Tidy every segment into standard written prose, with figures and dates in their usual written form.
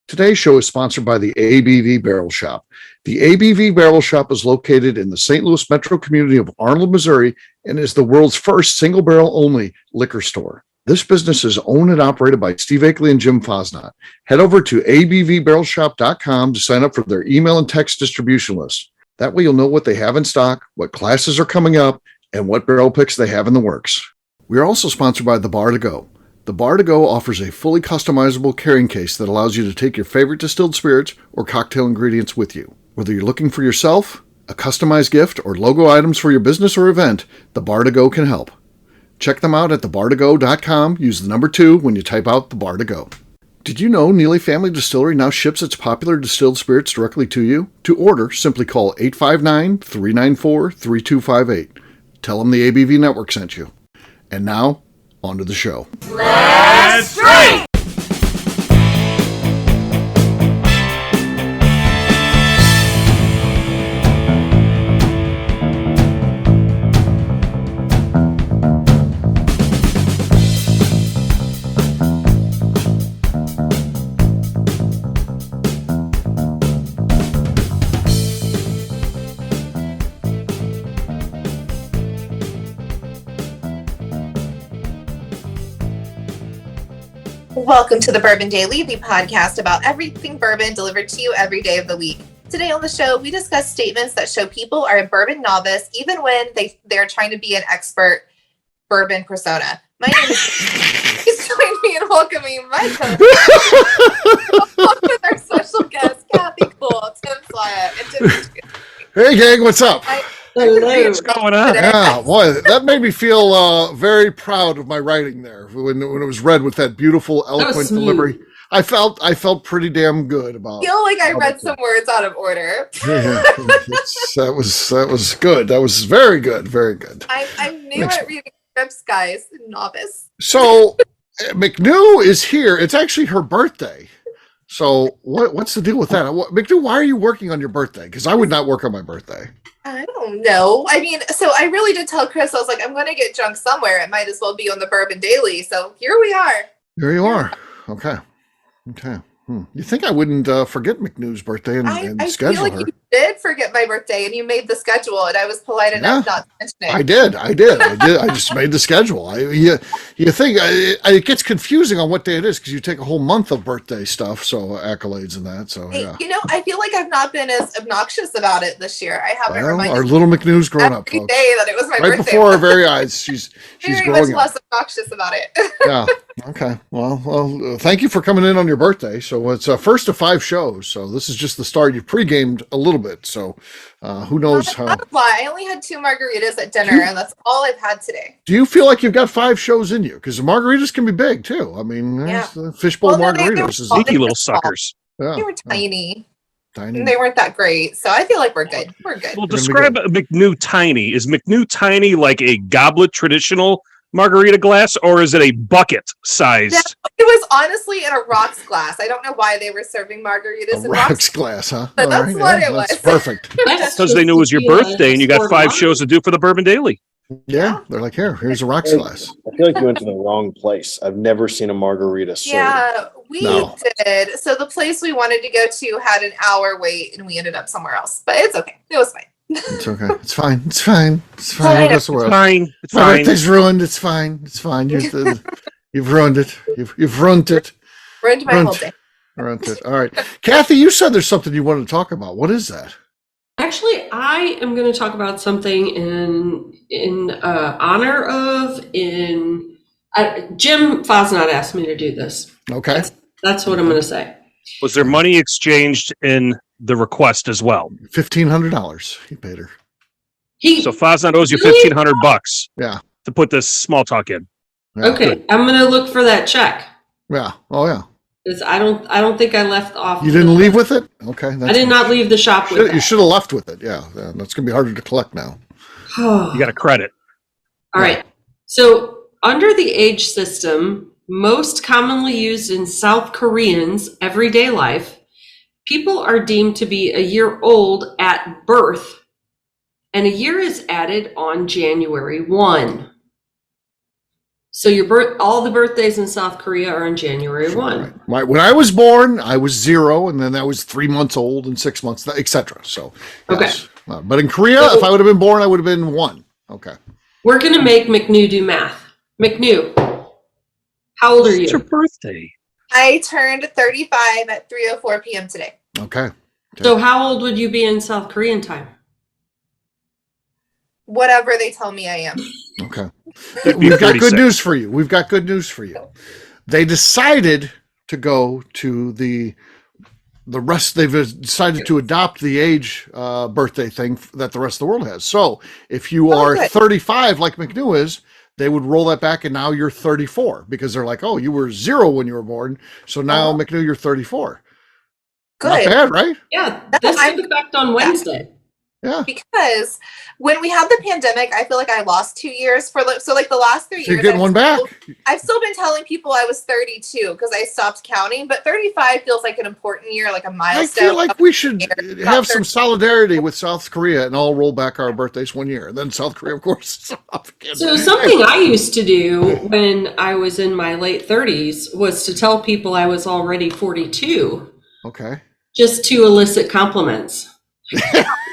Today's show is sponsored by the ABV Barrel Shop. The ABV Barrel Shop is located in the St. Louis metro community of Arnold, Missouri, and is the world's first single barrel only liquor store. This business is owned and operated by Steve Akeley and Jim Fosnot. Head over to abvbarrelshop.com to sign up for their email and text distribution list. That way you'll know what they have in stock, what classes are coming up, and what barrel picks they have in the works. We are also sponsored by The Bar to Go. The Bar to Go offers a fully customizable carrying case that allows you to take your favorite distilled spirits or cocktail ingredients with you. Whether you're looking for yourself, a customized gift, or logo items for your business or event, The Bar to Go can help. Check them out at thebar2go.com. Use the number 2 when you type out The Bar to Go. Did you know Neely Family Distillery now ships its popular distilled spirits directly to you? To order, simply call 859-394-3258. Tell them the ABV Network sent you. And now, on to the show. Let's drink! Welcome to the Bourbon Daily, the podcast about everything bourbon delivered to you every day of the week. Today on the show, we discuss statements that show people are a bourbon novice even when they're trying to be an expert bourbon persona. My name is Please join me in welcoming my co-host with our special guest, Kathy Cole, Tim Slyatt, and Demetrius. Hey gang, what's up? What's going on? Yeah, boy, that made me feel very proud of my writing there when it was read with that beautiful, eloquent delivery. I felt pretty damn good about. I feel like I read some words out of order. Yeah, that was good. That was very good, very good. I'm new at reading scripts, guys. Novice. So McNew is here. It's actually her birthday. So what's the deal with that? McNew, why are you working on your birthday? Because I would not work on my birthday. I don't know. I mean, so I really did tell Chris, I was like, I'm going to get drunk somewhere. It might as well be on the Bourbon Daily. So here we are. There you are. Okay. You think I wouldn't forget McNew's birthday and schedule her? I feel like you did forget my birthday and you made the schedule and I was polite enough not to mention it. I did. I just made the schedule. You think it gets confusing on what day it is because you take a whole month of birthday stuff, so accolades and that. So yeah. I feel like I've not been as obnoxious about it this year. I haven't reminded our little McNew's grown up, folks. Day that it was my birthday. Right before our very eyes, she's very growing much less obnoxious about it. Yeah. Okay. Well, thank you for coming in on your birthday. So it's first of 5 shows. So this is just the start. You pre-gamed a little bit. So who knows how. I only had 2 margaritas at dinner, and that's all I've had today. Do you feel like you've got 5 shows in you? Because the margaritas can be big too. I mean, fishbowl margaritas. Sneaky little suckers. Yeah. They were tiny. Tiny. They weren't that great. So I feel like we're good. We're good. Well, describe McNew tiny. Is McNew tiny like a goblet traditional margarita glass, or is it a bucket sized? It was honestly in a rocks glass. I don't know why they were serving margaritas in rocks glass, huh? But that's what it was. That's perfect. Because they knew it was your birthday and you got 5 shows to do for the Bourbon Daily. Yeah, they're like, here's a rocks glass. I feel like you went to the wrong place. I've never seen a margarita served. Yeah, we did. So the place we wanted to go to had an hour wait, and we ended up somewhere else. But it's okay. It was fine. It's okay. It's fine. It's fine. It's fine. It's fine. It's My fine. birthday's ruined. It's fine. It's fine. You've ruined it. You've ruined it. Ruined my whole day. Ruined it. All right, Kathy, you said there's something you wanted to talk about. What is that? Actually, I am going to talk about something in honor of Jim Fosnot asked me to do this. Okay, that's what I'm going to say. Was there money exchanged in the request as well? $1,500. He paid her. So Fosnot owes you $1,500. Yeah, to put this small talk in. Yeah. Okay, I'm going to look for that check. Yeah. Oh yeah. Because I don't think I left off. You didn't leave with it? Okay. I did not leave the shop with it. You should have left with it. Yeah. That's going to be harder to collect now. You got a credit. All right. So under the age system, most commonly used in South Koreans' everyday life, people are deemed to be a year old at birth, and a year is added on January 1. So all the birthdays in South Korea are on January 1. When I was born, I was 0, and then I was 3 months old and 6 months, etc. So, yes. Okay. But in Korea, if I would have been born, I would have been 1. Okay. We're going to make McNew do math. McNew, how old are you? It's your birthday. I turned 35 at 3:04 p.m. today. Okay. So how old would you be in South Korean time? Whatever they tell me I am. Okay. We've got good news for you. They decided to go to the rest. They've decided to adopt the age birthday thing that the rest of the world has. So if you are 35, like McNew is, they would roll that back, and now you're 34 because they're like, oh, you were 0 when you were born, so now McNew, you're 34. Good. Not bad, right? Yeah, this took effect on Wednesday. Yeah. Because when we had the pandemic, I feel like I lost 2 years the last 3 years. You're getting one back. I've still been telling people I was 32 because I stopped counting, but 35 feels like an important year, like a milestone. I feel like we should have some solidarity with South Korea and all roll back our birthdays 1 year. And then South Korea, of course, is off again. So something I used to do when I was in my late 30s was to tell people I was already 42. Okay. Just to elicit compliments.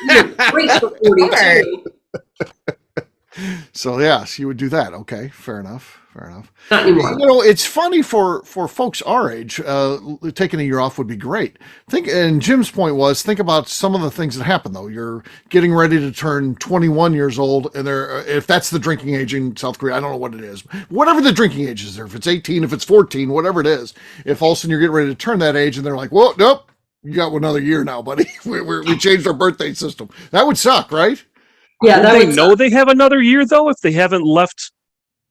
You're great for 42. So yes, you would do that. Okay, fair enough. Not anymore. You know, it's funny for folks our age. Taking a year off would be great. And Jim's point was, think about some of the things that happen though. You're getting ready to turn 21 years old, and if that's the drinking age in South Korea, I don't know what it is. Whatever the drinking age is there, if it's 18, if it's 14, whatever it is. If all of a sudden you're getting ready to turn that age, and they're like, "Well, nope, you got another year now, buddy. We changed our birthday system." That would suck, right? Yeah, that would know they have another year though if they haven't left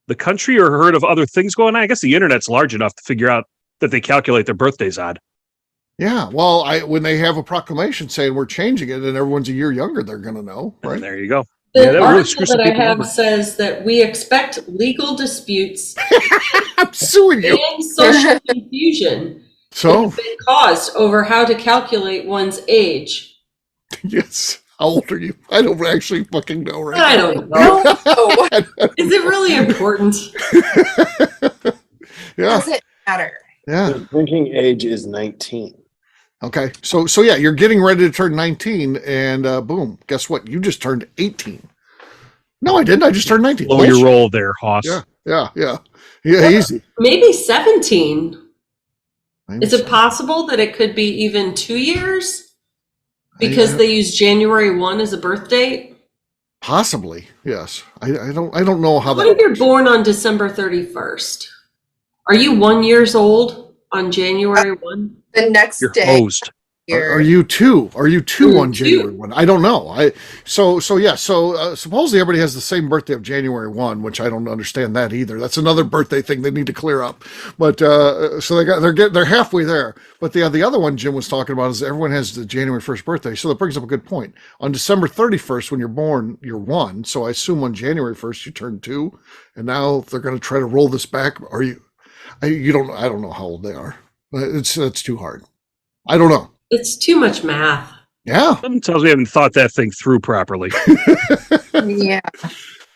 the country or heard of other things going on. I guess the internet's large enough to figure out that they calculate their birthdays odd. Yeah, well, when they have a proclamation saying we're changing it and everyone's a year younger, they're going to know, right? And there you go. The article that I have says that we expect legal disputes I'm suing you. and social confusion have been caused over how to calculate one's age. Yes. How old are you? I don't actually fucking know right I don't know. Is it really important? Yeah. Does it matter? Yeah. The drinking age is 19. Okay. So yeah, you're getting ready to turn 19 and boom, guess what? You just turned 18. No, I didn't. I just turned 19. Blow your roll there, Hoss. Yeah, easy. Maybe 17. Maybe Is it possible that it could be even 2 years? Because they use January 1 as a birth date? Possibly, yes. I don't know how What if you're born on December 31st? Are you 1 year old on January 1? The next You're day. hosed. Are you two? Are you two on January 1? I don't know. So supposedly everybody has the same birthday of January 1, which I don't understand that either. That's another birthday thing they need to clear up. But so they're halfway there. But the other one Jim was talking about is everyone has the January 1st birthday. So that brings up a good point. On December 31st, when you're born, you're 1. So I assume on January 1st you turn 2, and now they're going to try to roll this back. I don't know how old they are. It's too hard. I don't know. It's too much math. Yeah. Something tells me I haven't thought that thing through properly. Yeah.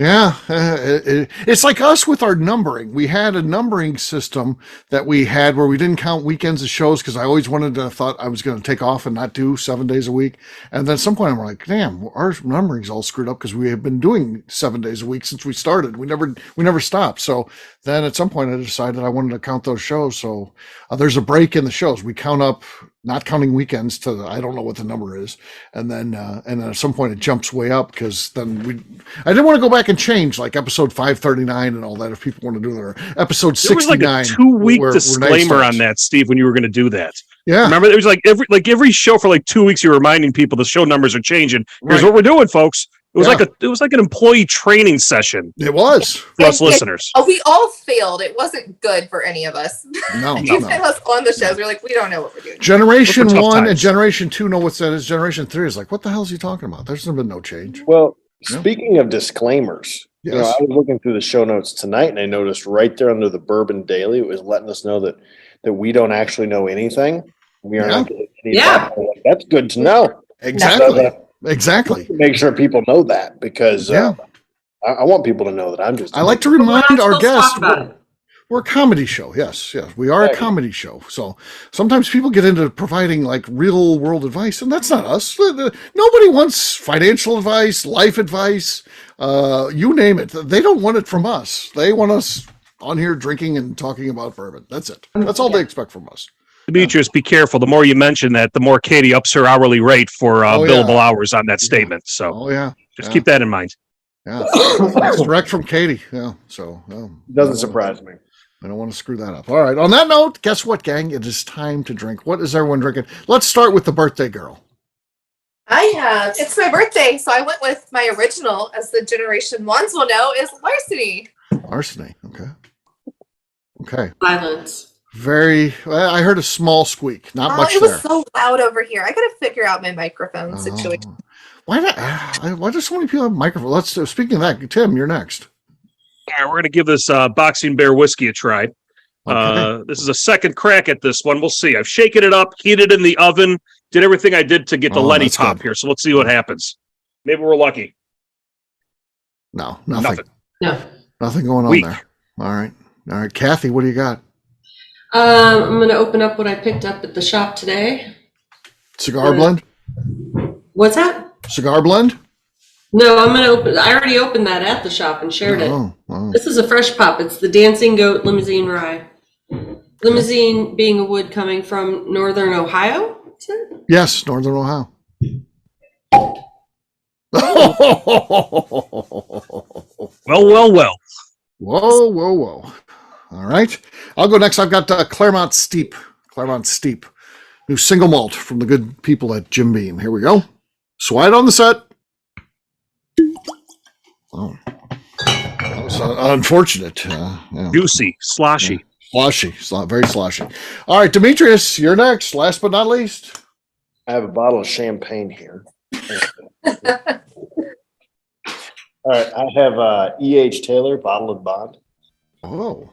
Yeah, it's like us with our numbering. We had a numbering system that we had where we didn't count weekends of shows because I always thought I was going to take off and not do 7 days a week. And then at some point I'm like, damn, our numbering's all screwed up because we have been doing 7 days a week since we started. We never stopped. So then at some point I decided I wanted to count those shows. So there's a break in the shows. We count up, not counting weekends to I don't know what the number is. And then at some point it jumps way up because then I didn't want to go back and change like episode 539 and all that if people want to do their episode 69. There was like a 2-week disclaimer on that, Steve, when you were going to do that. Yeah. Remember, it was like every show for like 2 weeks, you're reminding people the show numbers are changing. Here's what we're doing, folks. It was like an employee training session. It was for us listeners. Oh, we all failed. It wasn't good for any of us. No. Even us on the shows, we're like, we don't know what we're doing. Generation 1 and Generation 2 know what's that is. Generation 3 is like, what the hell is he talking about? There's been no change. Well, speaking of disclaimers, yes. I was looking through the show notes tonight, and I noticed right there under the Bourbon Daily, it was letting us know that we don't actually know anything. We are not. That's good to know. Exactly. Exactly. Make sure people know that because I want people to know that I'm just. I like to But we're remind not our supposed to guests talk about it. we're a comedy show. Yes, yes, we are a comedy show. So sometimes people get into providing like real world advice, and that's not us. Nobody wants financial advice, life advice, you name it. They don't want it from us. They want us on here drinking and talking about bourbon. That's it. That's all they expect from us. Demetrius, be careful. The more you mention that, the more Katie ups her hourly rate for billable hours on that statement. So just keep that in mind. Yeah, it's direct from Katie. Yeah, so Doesn't surprise me. I don't want to screw that up. All right. On that note, guess what, gang? It is time to drink. What is everyone drinking? Let's start with the birthday girl. It's my birthday, so I went with my original, as the Generation Ones will know, is Larceny. Larceny. Okay. Silence. I heard a small squeak. Not much it was there. so loud over here. I got to figure out my microphone situation. Why do so many people have microphones? Speaking of that, Tim, you're next. All right, we're going to give this Boxing Bear whiskey a try. Okay. This is a second crack at this one. We'll see. I've shaken it up, heated in the oven, did everything I did to get the Lenny top good. here. So let's see what happens. Maybe we're lucky. No, nothing. No. Nothing going on there. All right. Kathy, what do you got? I'm going to open up what I picked up at the shop today. Cigar blend? What's that? Cigar blend? No, I'm going to open. I already opened that at the shop and shared it. This is a fresh pop. It's the Dancing Goat Limousine Rye. Limousine being a wood coming from Northern Ohio. Yes, Northern Ohio. Well. Whoa. All right. I'll go next. I've got Claremont Steep. New single malt from the good people at Jim Beam. Here we go. Slide on the set. Oh, that was unfortunate. Juicy, sloshy. Sloshy, very sloshy. All right, Demetrius, you're next. Last but not least. I have a bottle of champagne here. All right, I have E.H. Taylor, Bottle and Bond. Oh.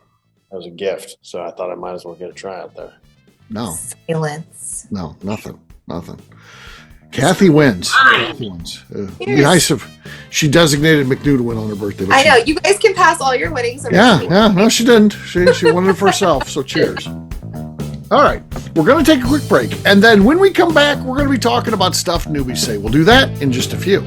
That was a gift, so I thought I might as well get a try out there. No. Silence. No, nothing. Kathy wins. Be nice if she designated McNew to win on her birthday. I know. You guys can pass all your winnings. Yeah. No, she didn't. She wanted it for herself. So cheers. All right. We're going to take a quick break. And then when we come back, we're going to be talking about stuff newbies say. We'll do that in just a few.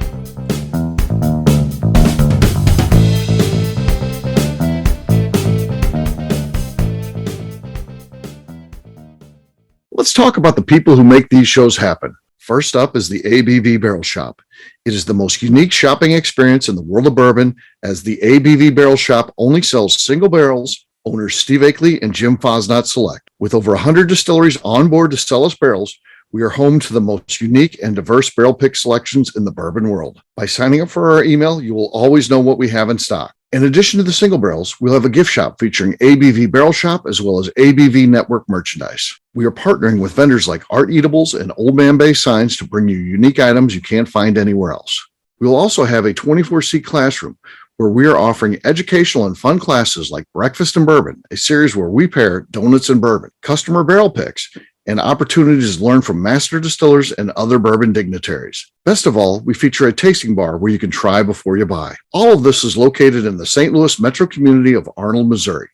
Let's talk about the people who make these shows happen. First up is the ABV Barrel Shop. It is the most unique shopping experience in the world of bourbon, as the ABV Barrel Shop only sells single barrels. Owners Steve Akeley and Jim Fosnot select. With over 100 distilleries on board to sell us barrels, we are home to the most unique and diverse barrel pick selections in the bourbon world. By signing up for our email, you will always know what we have in stock. In addition to the single barrels, we'll have a gift shop featuring ABV Barrel Shop as well as ABV Network merchandise. We are partnering with vendors like Art Eatables and Old Man Bay Signs to bring you unique items you can't find anywhere else. We'll also have a 24-seat classroom where we are offering educational and fun classes like Breakfast and Bourbon, a series where we pair donuts and bourbon, customer barrel picks, and opportunities to learn from master distillers and other bourbon dignitaries. Best of all, we feature a tasting bar where you can try before you buy. All of this is located in the St. Louis metro community of Arnold, Missouri.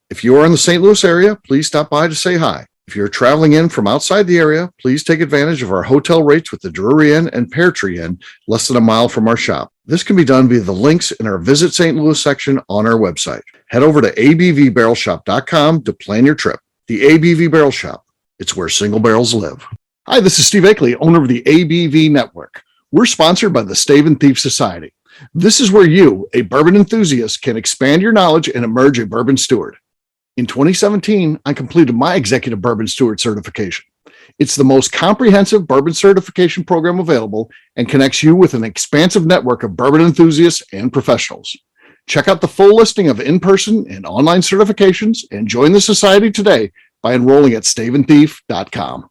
If you are in the St. Louis area, please stop by to say hi. If you're traveling in from outside the area, please take advantage of our hotel rates with the Drury Inn and Pear Tree Inn, less than a mile from our shop. This can be done via the links in our Visit St. Louis section on our website. Head over to abvbarrelshop.com to plan your trip. The ABV Barrel Shop. It's where single barrels live. Hi, this is Steve Akeley, owner of the ABV Network. We're sponsored by the Stave and Thief Society. This is where you, a bourbon enthusiast, can expand your knowledge and emerge a bourbon steward. In 2017, I completed my Executive Bourbon Steward certification. It's the most comprehensive bourbon certification program available and connects you with an expansive network of bourbon enthusiasts and professionals. Check out the full listing of in-person and online certifications and join the society today by enrolling at staveandthief.com.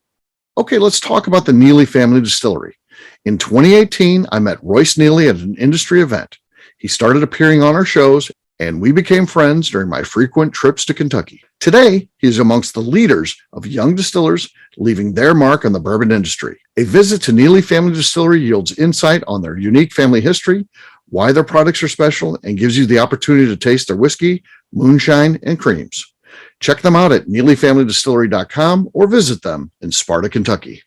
Okay, let's talk about the Neely Family Distillery. In 2018, I met Royce Neely at an industry event. He started appearing on our shows, and we became friends during my frequent trips to Kentucky. Today, he is amongst the leaders of young distillers leaving their mark on the bourbon industry. A visit to Neely Family Distillery yields insight on their unique family history, why their products are special, and gives you the opportunity to taste their whiskey, moonshine, and creams. Check them out at NeelyFamilyDistillery.com or visit them in Sparta, Kentucky.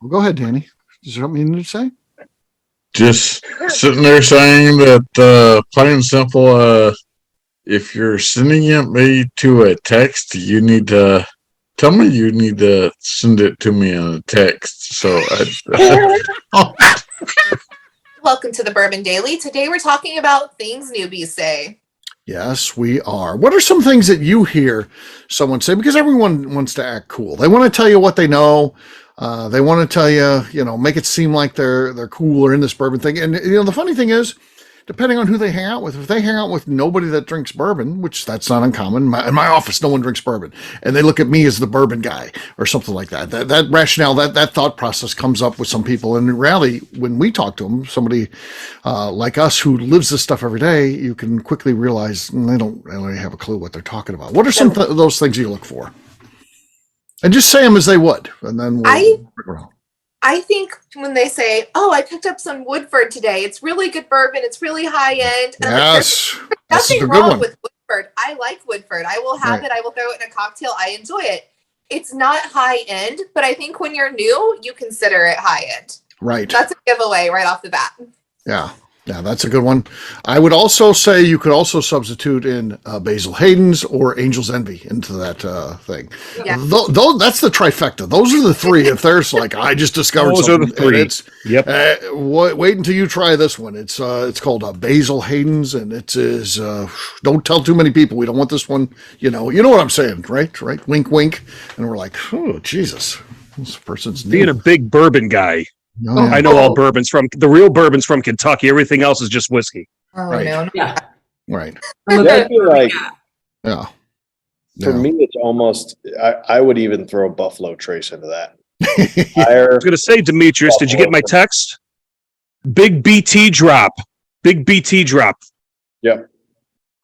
Well, go ahead, Danny. Is there something you need to say? Just sitting there saying that plain and simple, if you're sending me to a text, you need to tell me you need to send it to me in a text. So Welcome to the Bourbon Daily. Today we're talking about things newbies say. Yes, we are. What are some things that you hear someone say? Because everyone wants to act cool. They want to tell you what they know. They want to tell you, make it seem like they're cool or in this bourbon thing. And, the funny thing is, depending on who they hang out with, if they hang out with nobody that drinks bourbon, which that's not uncommon. In my office, no one drinks bourbon. And they look at me as the bourbon guy or something like that. That rationale, that thought process comes up with some people. And really, when we talk to them, somebody like us who lives this stuff every day, you can quickly realize they don't really have a clue what they're talking about. What are some of those things you look for? And just say them as they would. And then I think when they say, "Oh, I picked up some Woodford today. It's really good bourbon. It's really high end." And yes, there's nothing wrong with Woodford. I like Woodford. I will have it. I will throw it in a cocktail. I enjoy it. It's not high end, but I think when you're new, you consider it high end. Right. That's a giveaway right off the bat. Yeah, that's a good one. I would also say you could also substitute in Basil Hayden's or Angel's Envy into that thing. Yeah. That's the trifecta. Those are the three. If there's like, I just discovered Those something. are the three. It's, wait until you try this one. It's called Basil Hayden's, and it is. Don't tell too many people. We don't want this one. You know what I'm saying, right? Right. Wink, wink. And we're like, oh Jesus, this person's new. Being a big bourbon guy. Oh, yeah. I know all bourbons the real bourbon's from Kentucky. Everything else is just whiskey. Oh, Right. no. Yeah. Right. I feel like Yeah. for me, it's almost, I would even throw Buffalo Trace into that. I was going to say, Demetrius, did you get my text? Big BT drop. Big BT drop. Yep.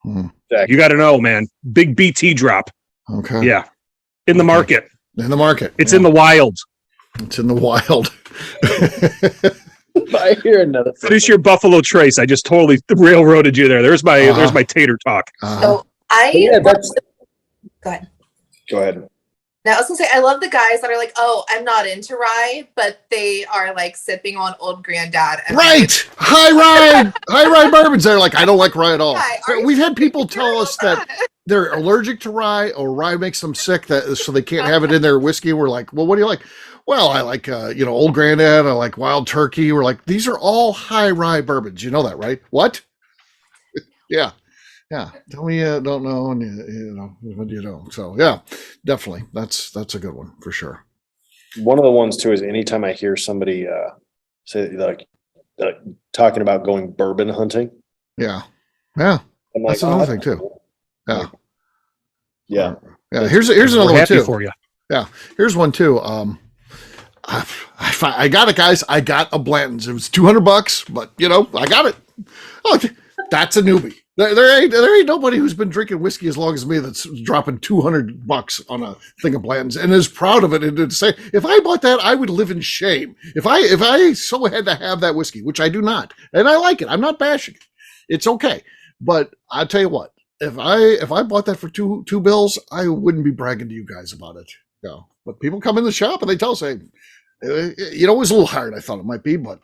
You got to know, man. Big BT drop. Okay. Yeah. In the market. In the market. It's in the wild. It's in the wild. I hear another. Finish your Buffalo Trace. I just totally railroaded you there. There's my tater talk. So go ahead. Go ahead. Now, I was gonna say, I love the guys that are like, "Oh, I'm not into rye," but they are like sipping on Old Granddad. And Right. High rye bourbons. They're like, I don't like rye at all. Rye. We've had people tell us that they're allergic to rye or rye makes them sick, so they can't have it in their whiskey. We're like, well, what do you like? Well, I like, Old Granddad. I like Wild Turkey. We're like, these are all high rye bourbons. You know that, right? What? Yeah. Tell me you don't know, and you don't. So yeah, definitely. That's a good one for sure. One of the ones too is anytime I hear somebody say like talking about going bourbon hunting. Yeah. I'm like, That's another thing too. Yeah. Yeah. Here's another We're one happy too. for you. Yeah. Here's one too. I got it, guys. I got a Blanton's. It was $200, but I got it. Oh, that's a newbie. There ain't nobody who's been drinking whiskey as long as me that's dropping $200 on a thing of Blanton's and is proud of it. And to say, if I bought that, I would live in shame. If I so had to have that whiskey, which I do not, and I like it. I'm not bashing it. It's okay. But I'll tell you what, if I bought that for two bills, I wouldn't be bragging to you guys about it. No. But people come in the shop and they tell us, hey, it was a little higher than I thought it might be, but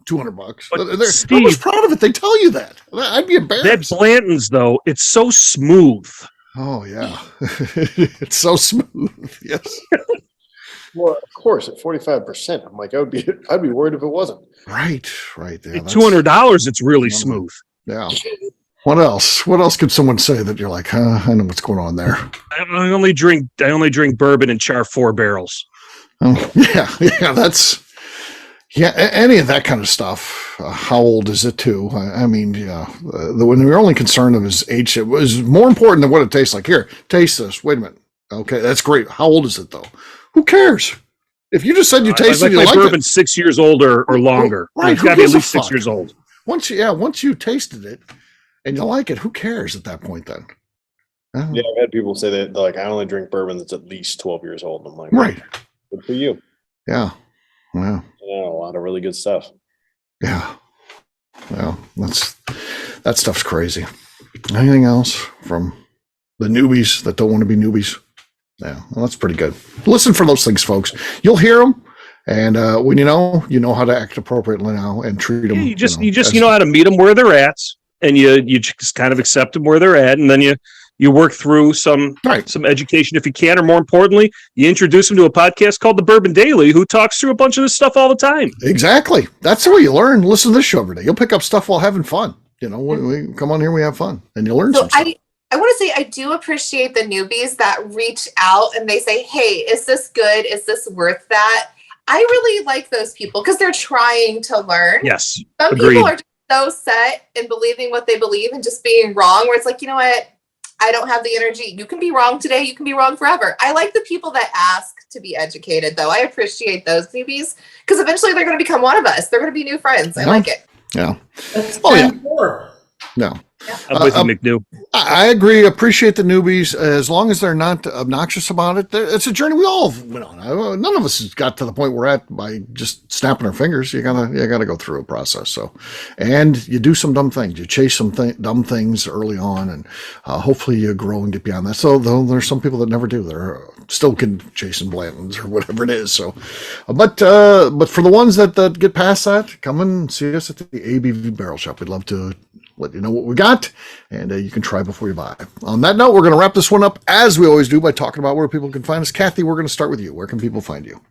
$200. They're almost proud of it. They tell you that. I'd be embarrassed. That Blanton's, though, it's so smooth. Oh yeah, it's so smooth. Yes. Well, of course, at 45%, I'm like, I'd be worried if it wasn't. Right there. At $200, it's really smooth. Yeah. What else? What else could someone say that you're like, I know what's going on there? I only drink bourbon and char 4 barrels. Oh, yeah. That's any of that kind of stuff. How old is it too? I mean, when your only concern of is age, it was more important than what it tastes like. Here, taste this. Wait a minute. Okay, that's great. How old is it though? Who cares? If you just said you I'd tasted, like you my like bourbon it. 6 years old or longer. Right, It's who got to be at gives a least 6 fuck? years old. Once you tasted it and you like it, who cares at that point then? Yeah, I've had people say that they're like, I only drink bourbon that's at least 12 years old. And I'm like, Right. Good for you. Yeah. Wow. Yeah, a lot of really good stuff. Yeah. Well, that stuff's crazy. Anything else from the newbies that don't want to be newbies? Yeah, well, that's pretty good. Listen for those things, folks. You'll hear them, and when you know how to act appropriately now and treat them. You know how to meet them where they're at, and you just kind of accept them where they're at, and then you work through some education if you can, or more importantly, you introduce them to a podcast called The Bourbon Daily, who talks through a bunch of this stuff all the time. Exactly. That's the way you learn. Listen to this show every day. You'll pick up stuff while having fun. We come on here, we have fun, and you learn some stuff. I want to say I do appreciate the newbies that reach out and they say, hey, is this good? Is this worth that? I really like those people because they're trying to learn. Yes. Some Agreed. people are just so set in believing what they believe and just being wrong, where it's like, you know what? I don't have the energy. You can be wrong today. You can be wrong forever. I like the people that ask to be educated, though. I appreciate those newbies because eventually they're going to become one of us. They're going to be new friends. I like it. Yeah. That's yeah. No. I'm with you, McNew. I agree. Appreciate the newbies as long as they're not obnoxious about it. It's a journey we all went on. None of us has got to the point we're at by just snapping our fingers. You gotta go through a process. So, and you do some dumb things. You chase some dumb things early on, and hopefully you grow and get beyond that. So, though there's some people that never do. They're still chasing Blantons or whatever it is. So, but for the ones that get past that, come and see us at the ABV Barrel Shop. We'd love to let you know what we got, and you can try before you buy. On that note, we're going to wrap this one up as we always do by talking about where people can find us. Kathy, we're going to start with you. Where can people find you?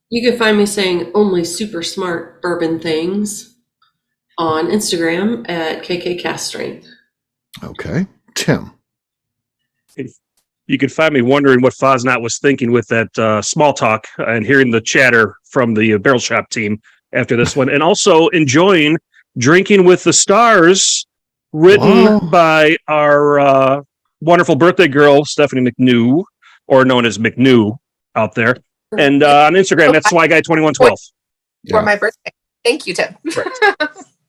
You can find me saying only super smart bourbon things on Instagram at KKCastStrength. Okay. Tim. You can find me wondering what Fosnot was thinking with that small talk and hearing the chatter from the Barrel Shop team after this one, and also enjoying Drinking with the Stars, written by our wonderful birthday girl, Stephanie McNew, or known as McNew out there. And on Instagram, that's SwyGuy2112. For my birthday. Thank you, Tim.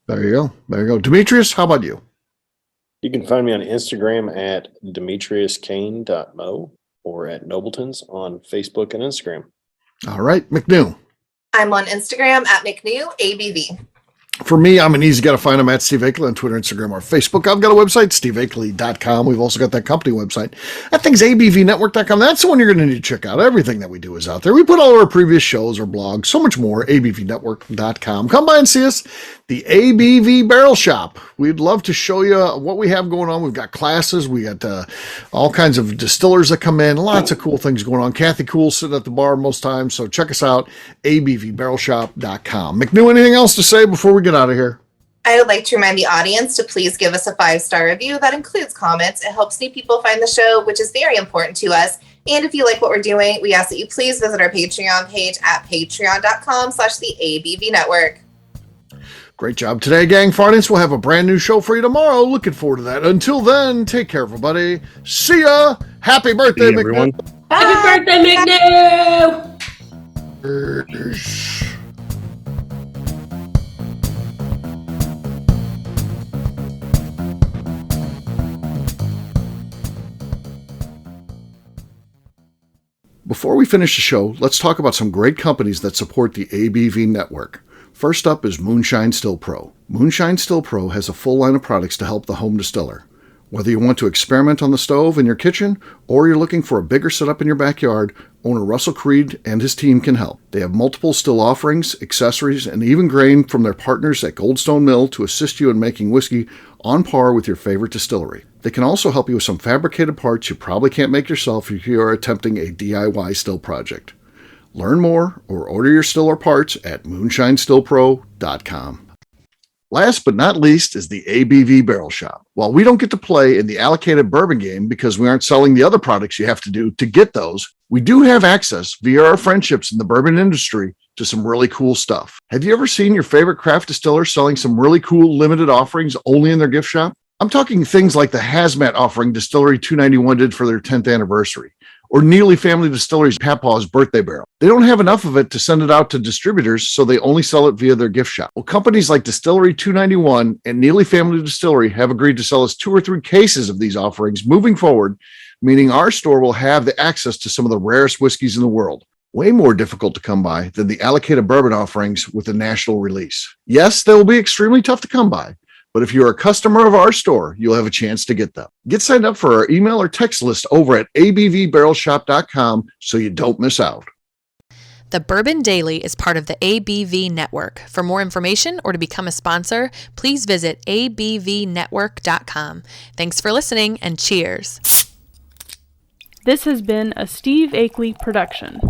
There you go. Demetrius, how about you? You can find me on Instagram at demetriuskane.mo or at Nobleton's on Facebook and Instagram. All right. McNew. I'm on Instagram at McNew ABV. For me, I'm an easy guy to find. I'm at Steve Akeley on Twitter, Instagram, or Facebook. I've got a website, steveakeley.com. We've also got that company website. That thing's abvnetwork.com. That's the one you're going to need to check out. Everything that we do is out there. We put all our previous shows, our blogs, so much more, abvnetwork.com. Come by and see us, the ABV Barrel Shop. We'd love to show you what we have going on. We've got classes. We got all kinds of distillers that come in. Lots of cool things going on. Kathy Cool's sitting at the bar most times, so check us out, abvbarrelshop.com. McNew, anything else to say before we get out of here? I would like to remind the audience to please give us a 5-star review. That includes comments. It helps new people find the show, which is very important to us. And if you like what we're doing, we ask that you please visit our Patreon page at patreon.com/the ABV Network. Great job today, gang. Fartings, we'll have a brand new show for you tomorrow. Looking forward to that. Until then, take care, everybody. See ya. Happy birthday, McNew. Everyone. Happy birthday, McNew! Before we finish the show, let's talk about some great companies that support the ABV network. First up is Moonshine Still Pro. Moonshine Still Pro has a full line of products to help the home distiller. Whether you want to experiment on the stove in your kitchen or you're looking for a bigger setup in your backyard, owner Russell Creed and his team can help. They have multiple still offerings, accessories, and even grain from their partners at Goldstone Mill to assist you in making whiskey on par with your favorite distillery. They can also help you with some fabricated parts you probably can't make yourself if you are attempting a DIY still project. Learn more or order your still or parts at moonshinestillpro.com. Last but not least is the ABV Barrel Shop. While we don't get to play in the allocated bourbon game because we aren't selling the other products you have to do to get those, we do have access via our friendships in the bourbon industry to some really cool stuff. Have you ever seen your favorite craft distiller selling some really cool limited offerings only in their gift shop? I'm talking things like the hazmat offering Distillery 291 did for their 10th anniversary, Or Neely Family Distillery's Papaw's Birthday Barrel. They don't have enough of it to send it out to distributors, so they only sell it via their gift shop. Well, companies like Distillery 291 and Neely Family Distillery have agreed to sell us 2 or 3 cases of these offerings moving forward, meaning our store will have the access to some of the rarest whiskeys in the world. Way more difficult to come by than the allocated bourbon offerings with a national release. Yes, they will be extremely tough to come by, but if you're a customer of our store, you'll have a chance to get them. Get signed up for our email or text list over at abvbarrelshop.com so you don't miss out. The Bourbon Daily is part of the ABV Network. For more information or to become a sponsor, please visit abvnetwork.com. Thanks for listening and cheers. This has been a Steve Akeley production.